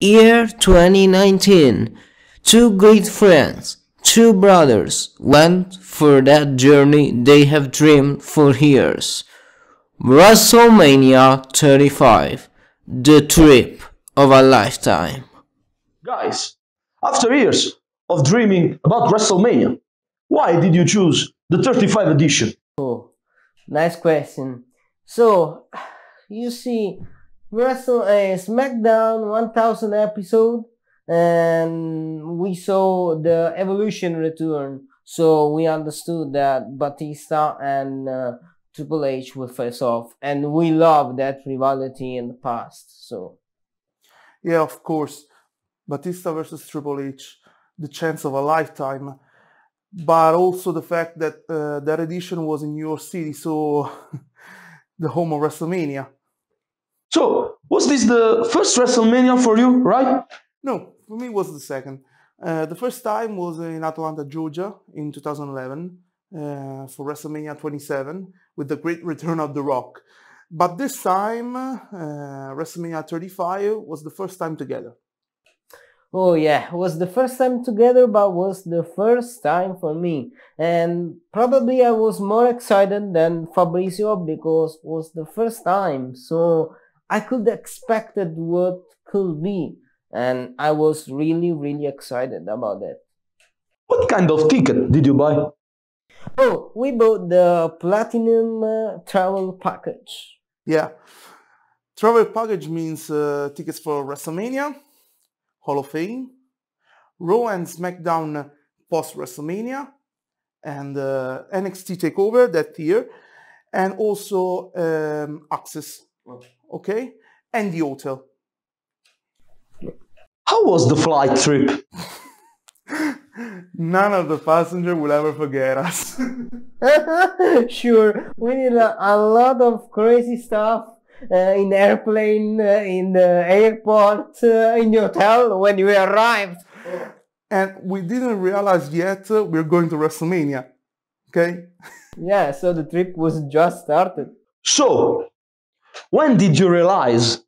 Year 2019. Two great friends, two brothers, went for that journey they have dreamed for years. WrestleMania 35. The trip of a lifetime. Guys, after years of dreaming about WrestleMania, why did you choose the 35 edition? Oh, nice question. So, you see, SmackDown 1000 episode, and we saw the Evolution return. So we understood that Batista and Triple H will face off, and we love that rivalry in the past. So Yeah, of course. Batista versus Triple H, the chance of a lifetime. But also the fact that that edition was in New York City, so the home of WrestleMania. So, was this the first WrestleMania for you, right? No, for me it was the second. The first time was in Atlanta, Georgia in 2011 for WrestleMania 27 with the great return of The Rock. But this time, WrestleMania 35 was the first time together. oh yeah, it was the first time together, but was the first time for me. And probably I was more excited than Fabrizio because it was the first time. So I could expected what could be. And I was really excited about it. What kind of ticket did you buy? Oh, we bought the Platinum travel package. Yeah. Travel package means tickets for WrestleMania, Hall of Fame, Raw and SmackDown post WrestleMania, and NXT TakeOver that year, and also Axxess, okay, and the hotel. How was the flight trip? None of the passengers will ever forget us. Sure, we did a lot of crazy stuff in airplane, in the airport, in the hotel when we arrived. And we didn't realize yet we're going to WrestleMania, okay? Yeah, so the trip was just started. So, when did you realize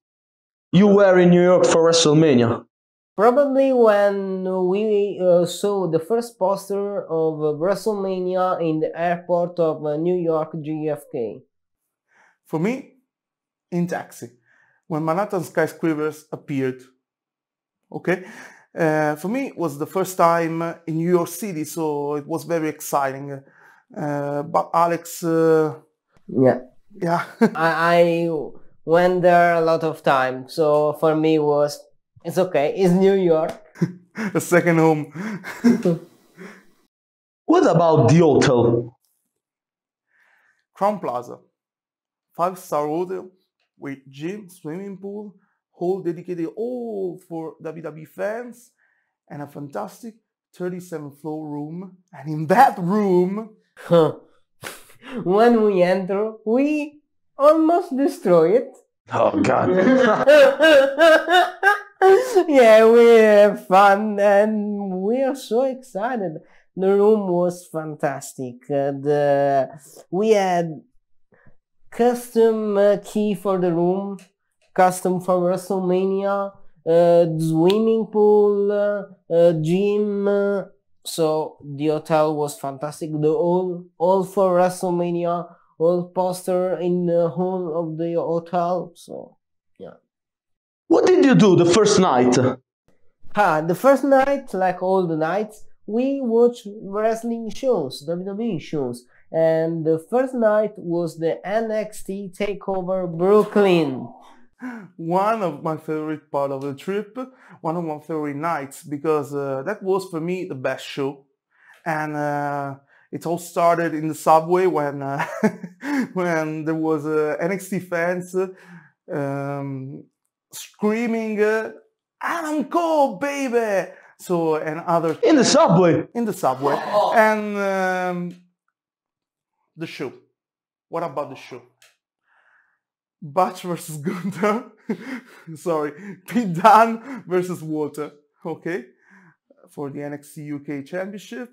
you were in New York for WrestleMania? Probably when we saw the first poster of WrestleMania in the airport of New York JFK. For me, in taxi, when Manhattan skyscrapers appeared, okay? For me, it was the first time in New York City, so it was very exciting. But Alex, Yeah. yeah, I went there a lot of time, so for me it's okay, it's New York. a second home. What about the hotel? Crown Plaza, 5-star hotel with gym, swimming pool, whole dedicated all for WWE fans, and a fantastic 37th-floor room. And in that room, When we enter, we almost destroy it. Oh God. Yeah, we have fun and we are so excited. The room was fantastic. We had custom key for the room, custom for WrestleMania, swimming pool, gym. So the hotel was fantastic. The all for WrestleMania, all poster in the hall of the hotel. So yeah. What did you do the first night? The first night, like all the nights, we watched wrestling shows, WWE shows. And the first night was the NXT TakeOver Brooklyn. one of my favorite part of the trip, one of my favorite nights, because that was for me the best show. And it all started in the subway when when there was NXT fans screaming, "Adam Cole, baby!" So and other In the subway? in the subway, and the show. What about the show? Batch versus Gunther. Sorry, Pete Dunne versus Walter. Okay, for the NXT UK Championship.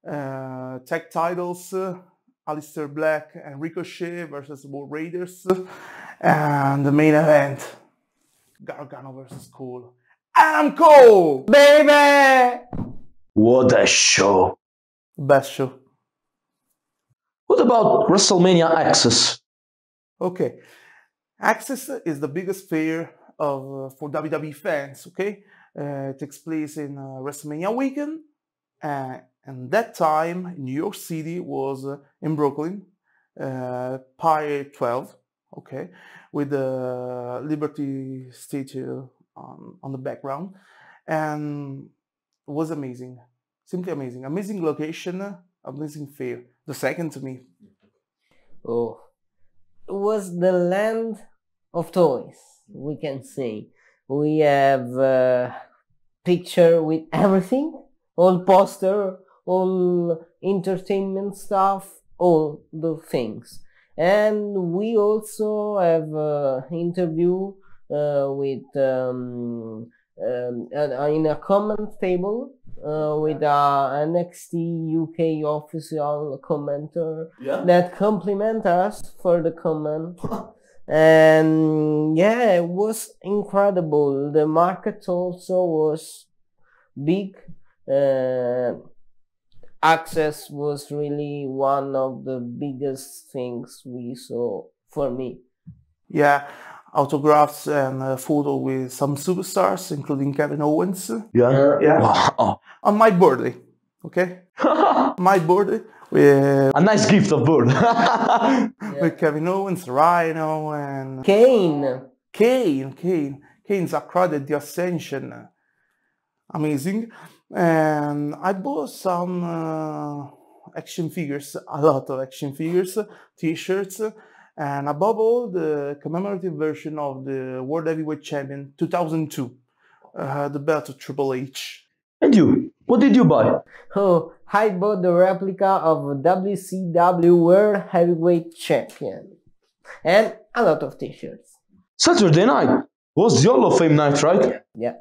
Tag titles. Aleister Black and Ricochet versus War Raiders. And the main event. Gargano versus Cole. Adam Cole! Baby! What a show! Best show. What about WrestleMania Axxess? Okay. Axxess is the biggest fair for WWE fans, okay? It takes place in WrestleMania weekend. And that time, in New York City was in Brooklyn, Pier 12, okay? With the Liberty Statue on the background. And it was amazing. Simply amazing. Amazing location, amazing fair. The second to me. Oh, it was the land of toys, we can say. We have picture with everything, all poster, all entertainment stuff, all the things. And we also have interview with in a comment table with NXT UK official commenter that compliment us for the comment. And yeah, it was incredible. The market also was big. Axxess was really one of the biggest things we saw for me. Yeah, autographs and photo with some superstars, including Kevin Owens. Yeah? Yeah. Wow. On my birthday, okay? My birthday with A nice gift of bird. with Kevin Owens, Rhino, and Kane. Kane's accredited the Ascension. Amazing. And I bought some action figures, a lot of action figures, t-shirts, and above all, the commemorative version of the World Heavyweight Champion 2002, the belt of Triple H. And you? What did you buy? Oh, I bought the replica of WCW World Heavyweight Champion. And a lot of t-shirts. Saturday night was the Hall of Fame night, right? Yeah.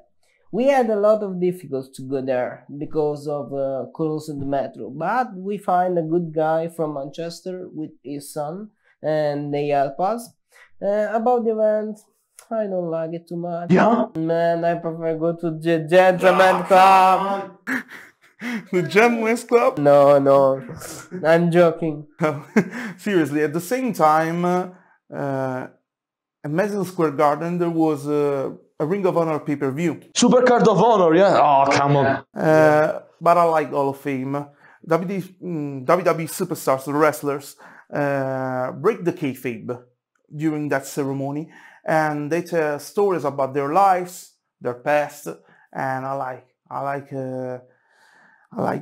We had a lot of difficulties to go there because of closed metro, but we find a good guy from Manchester with his son, and they help us. About the event, I don't like it too much. Yeah? Man, I prefer go to the Gentleman Club. The Gentleman's Club? No, I'm joking. Seriously, at the same time, at Madison Square Garden, there was a Ring of Honor pay-per-view. Supercard of Honor, yeah? Oh, come on. But I like Hall of Fame. WWE superstars, the wrestlers, break the kayfabe during that ceremony, and they tell stories about their lives, their past, and I like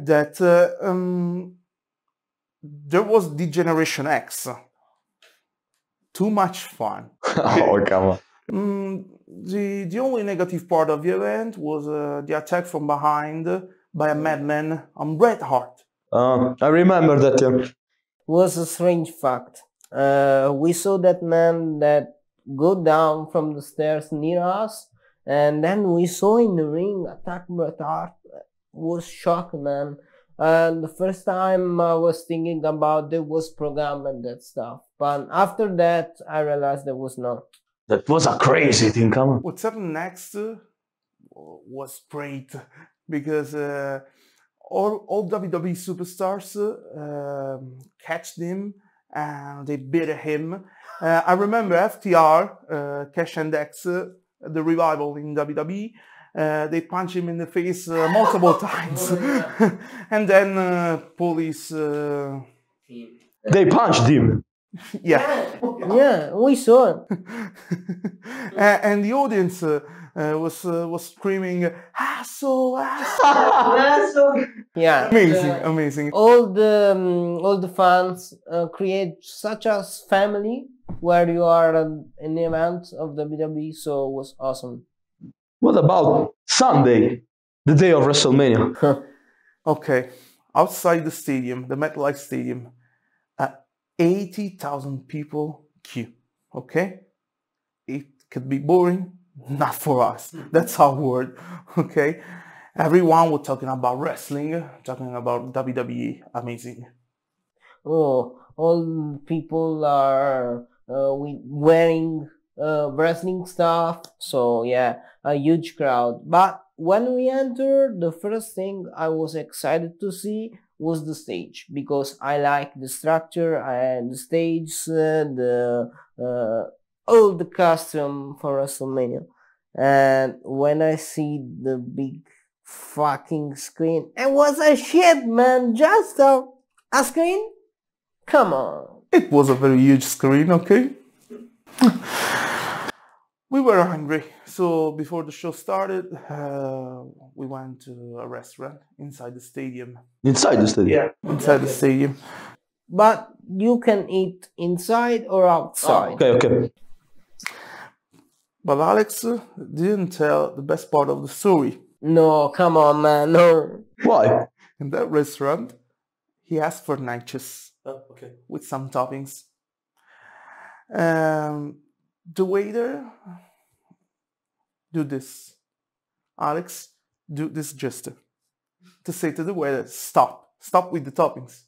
that. There was the Generation X. Too much fun. Oh, come on. The only negative part of the event was the attack from behind by a madman on Bret Hart. I remember that, yeah. Was a strange fact. We saw that man that go down from the stairs near us, and then we saw in the ring attack Bret Hart. Was shocked, man. And the first time I was thinking about it was programmed and that stuff, but after that I realized there was not. That was a crazy thing, come on. What's happened next was great because all WWE superstars catched him and they beat him. I remember FTR, Cash and X, the revival in WWE. They punched him in the face multiple times. And then police... They punched him. Yeah, we saw it. And the audience was screaming, "Hassle, hassle!" Yeah, amazing. All the fans create such a family where you are an event of WWE, so it was awesome. What about Sunday, the day of WrestleMania? Okay, outside the stadium, the MetLife Stadium, 80,000 people queue. Okay, it could be boring, not for us. That's our word. Okay, everyone was talking about wrestling, talking about WWE. Amazing. Oh, all people are wearing wrestling stuff. So yeah, a huge crowd. But when we entered, the first thing I was excited to see was the stage, because I like the structure and the stage, the all the costume for WrestleMania. And when I see the big fucking screen, it was a shit, man. Just a screen. Come on. It was a very huge screen, okay? We were hungry, so before the show started, we went to a restaurant inside the stadium. Inside the stadium? Inside the stadium. But you can eat inside or outside. Okay. But Alex didn't tell the best part of the story. No, come on, man, no. Why? In that restaurant, he asked for nachos with some toppings. The waiter do this. Alex do this gesture to say to the waiter, stop with the toppings.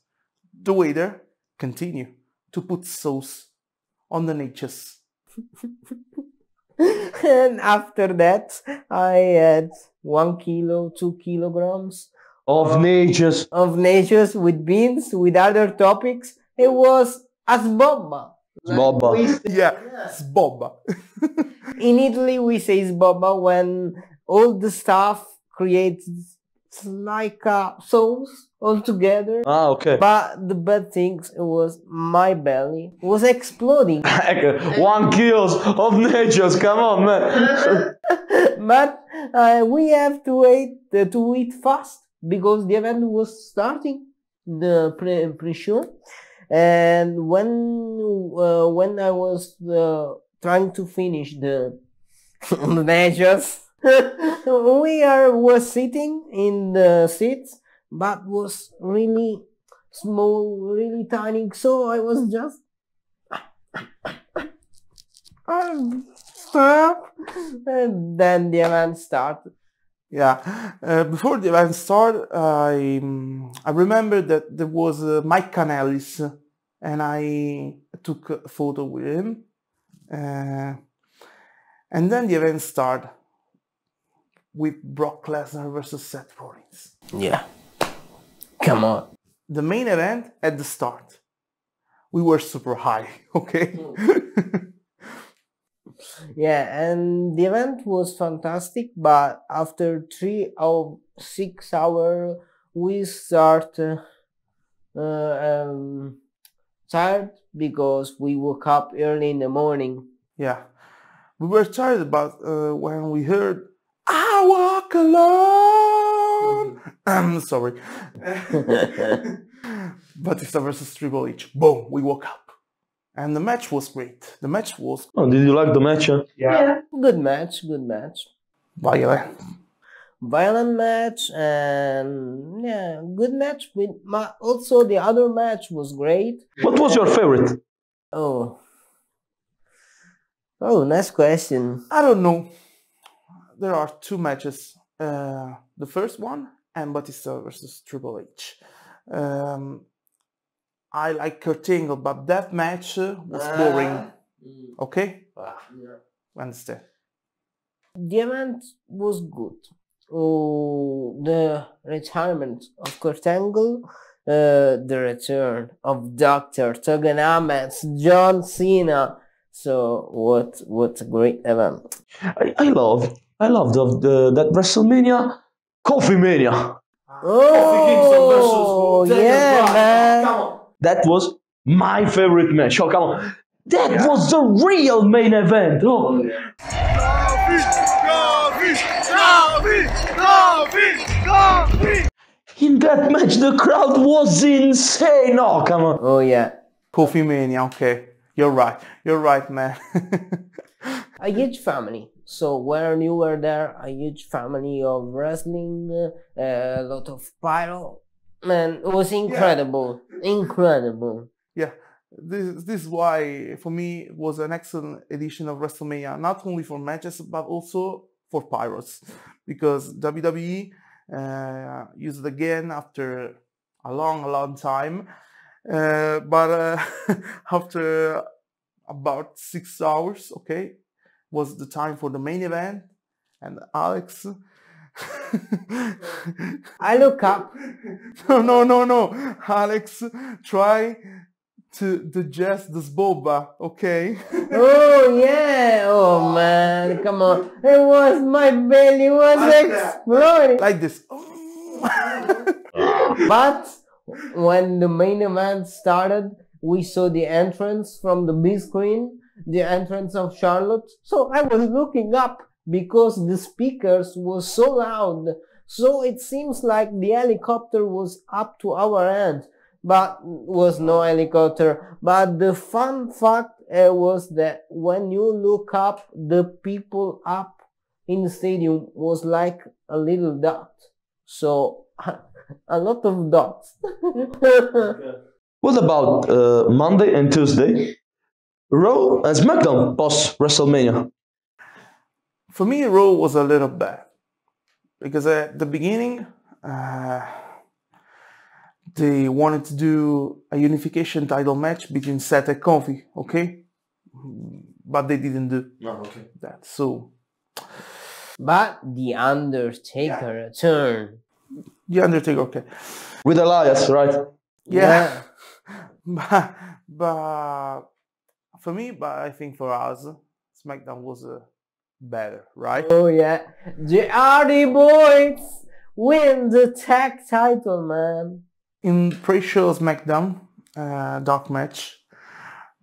The waiter continue to put sauce on the nachos. And after that, I had 1 kilo, 2 kilograms Of natures. of nachos with beans, with other topics. It was a sbobba. Sbobba. Yeah, sbobba. In Italy, we say sbobba when all the stuff creates like a sauce all together. Okay. But the bad things, it was my belly was exploding. 1 kilos of natures, come on, man. But we have to eat fast, because the event was starting, the pre-show. And when I was trying to finish the measures, was sitting in the seats, but was really small, really tiny. So I was just stop, and then the event started. Yeah, before the event started, I remember that there was Mike Kanellis, and I took a photo with him. And then the event started with Brock Lesnar versus Seth Rollins. Yeah, come on. The main event at the start. We were super high, okay? Yeah, and the event was fantastic, but after 3 or 6 hours, we start tired, because we woke up early in the morning. Yeah, we were tired about when we heard "I Walk Alone." I'm sorry. Batista versus Triple H. Boom, we woke up. And the match was great. The match was Oh, did you like the match? Yeah, good match. violent. Violent match, and yeah, good match. Also, the other match was great. What was your favorite? Oh, nice question. I don't know. There are 2 matches. The first one and Batista versus Triple H. I like Kurt Angle, but that match was boring. Okay? Understand? The event was good. Oh, the retirement of Kurt Angle, the return of Dr. Togonomics, John Cena. So what a great event. I love that WrestleMania, Coffee Mania. Oh, yeah, man. That was my favorite match. Oh, come on. That was the real main event. Oh. In that match, the crowd was insane. Oh, come on. Oh, yeah. Coffee Mania, okay. You're right, man. A huge family. So when you were there, a huge family of wrestling, a lot of pyro. Man, it was incredible. Incredible. Yeah, this is why, for me, it was an excellent edition of WrestleMania, not only for matches, but also for pyros. Because WWE used it again after a long time. But after about 6 hours, okay? Was the time for the main event, and Alex. I look up. No. Alex, try to digest this boba, okay? Oh yeah, oh man, come on. It was my belly was exploding. Like this. But when the main event started, we saw the entrance from the big screen, the entrance of Charlotte. So I was looking up because the speakers was so loud. So it seems like the helicopter was up to our end, but was no helicopter. But the fun fact was that when you look up, the people up in the stadium was like a little dot. So a lot of dots. What about Monday and Tuesday? Raw and SmackDown post WrestleMania. For me, Raw was a little bad because at the beginning, they wanted to do a unification title match between Seth and Kofi, okay? But they didn't do that. So, But the Undertaker returned. The Undertaker, okay. With Elias, right? Yeah. but for me, but I think for us, SmackDown was better, right? Oh yeah, the Hardy Boys win the tag title, man. In pre-show SmackDown dark match,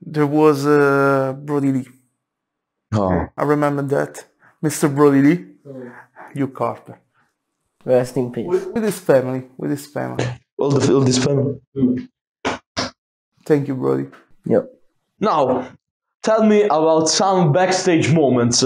there was Brody Lee. Oh. I remember that. Mr. Brody Lee, Hugh Carter. Rest in peace. With his family. All this family. Thank you, Brody. Yep. Now, tell me about some backstage moments.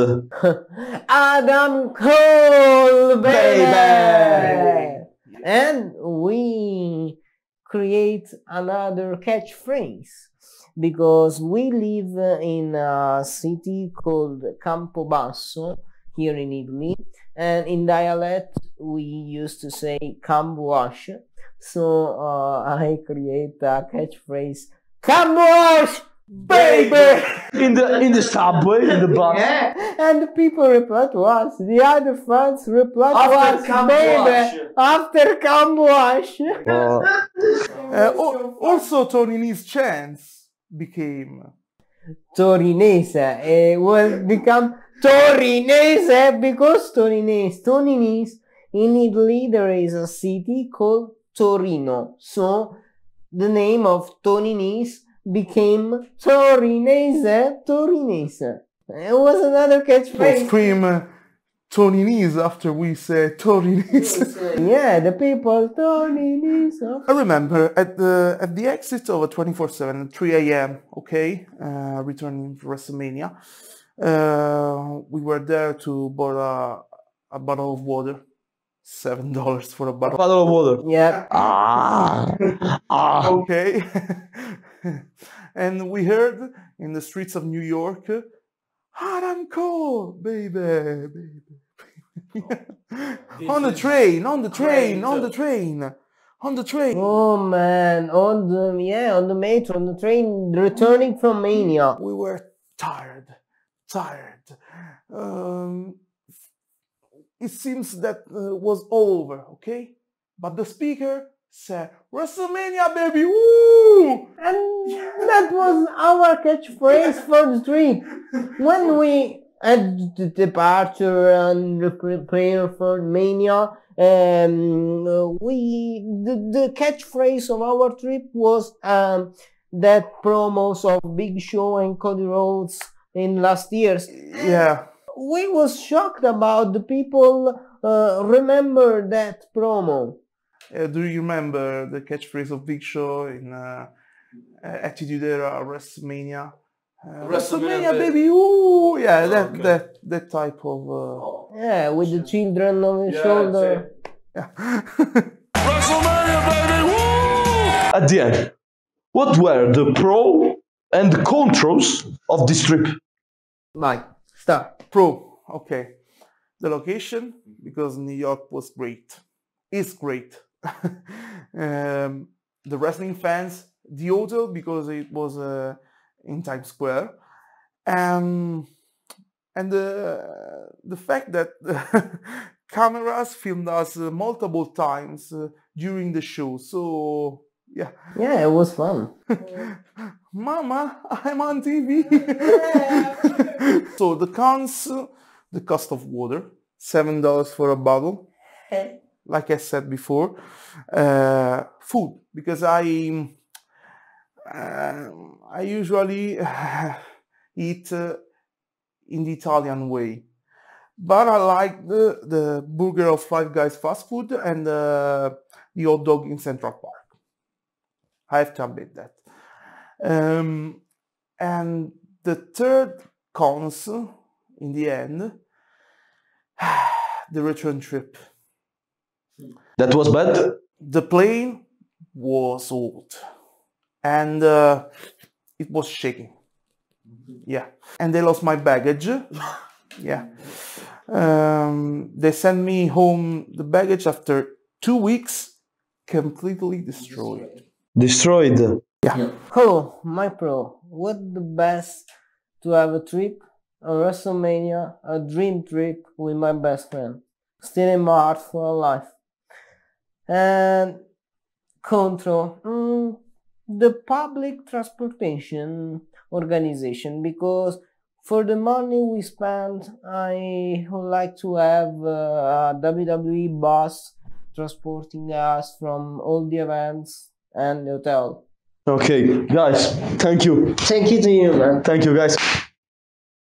Adam Cole, baby! Baby! And we create another catchphrase because we live in a city called Campobasso here in Italy, and in dialect we used to say Cambuash. So I create a catchphrase, Cambuash, baby! In the subway, in the bus. Yeah, and the people reply to us. The other fans reply to After us, Cambuash. baby, after Cambuash. Also, Tony Nee's chance became Torinese. It will become Torinese because Torinese. In Italy, there is a city called Torino. So the name of Torinese became Torinese. It was another catchphrase. scream Tony Nees after we said Tony Nees. Yeah, the people Torinese. I remember at the exit of a 24/7 at 3 a.m. Okay, returning to WrestleMania, we were there to buy a bottle of water, $7 for a bottle. Bottle of water. Yeah. Okay, and we heard in the streets of New York, Adam Cole, baby. On the train. Oh man, on the metro, on the train, returning from Mania. We were tired. It seems that was over, okay? But the speaker said, WrestleMania, baby, woo! And that was our catchphrase for the trip. When we had the departure and the prayer for Mania, the catchphrase of our trip was that promos of Big Show and Cody Rhodes in last years. Yeah. We was shocked about the people remember that promo. Do you remember the catchphrase of Big Show in Attitude Era WrestleMania? WrestleMania, baby, ooh! Yeah, that type of... Yeah, with the children on the shoulder. Yeah. WrestleMania, baby, woo! At the end, what were the pro and the contras of this trip? Mike, start. Pro, okay. The location, because New York was great. Is great. The wrestling fans, the hotel, because it was in Times Square. And the fact that cameras filmed us multiple times during the show. So yeah. Yeah, it was fun. Mama, I'm on TV. So the cons, the cost of water, $7 for a bottle. Like I said before, food, because I usually eat in the Italian way, but I like the burger of Five Guys fast food and the hot dog in Central Park. I have to admit that. And the third cons, in the end, the return trip. That was bad? The plane was old and it was shaking. Yeah. And they lost my baggage. Yeah. They sent me home the baggage after 2 weeks, completely destroyed. Destroyed? Yeah. Oh, my pro, what the best to have a trip, a WrestleMania, a dream trip with my best friend. Still in my heart for life. And control, the public transportation organization, because for the money we spend, I would like to have a WWE bus transporting us from all the events and the hotel. Okay, guys, thank you. Thank you to you, man. Thank you, guys.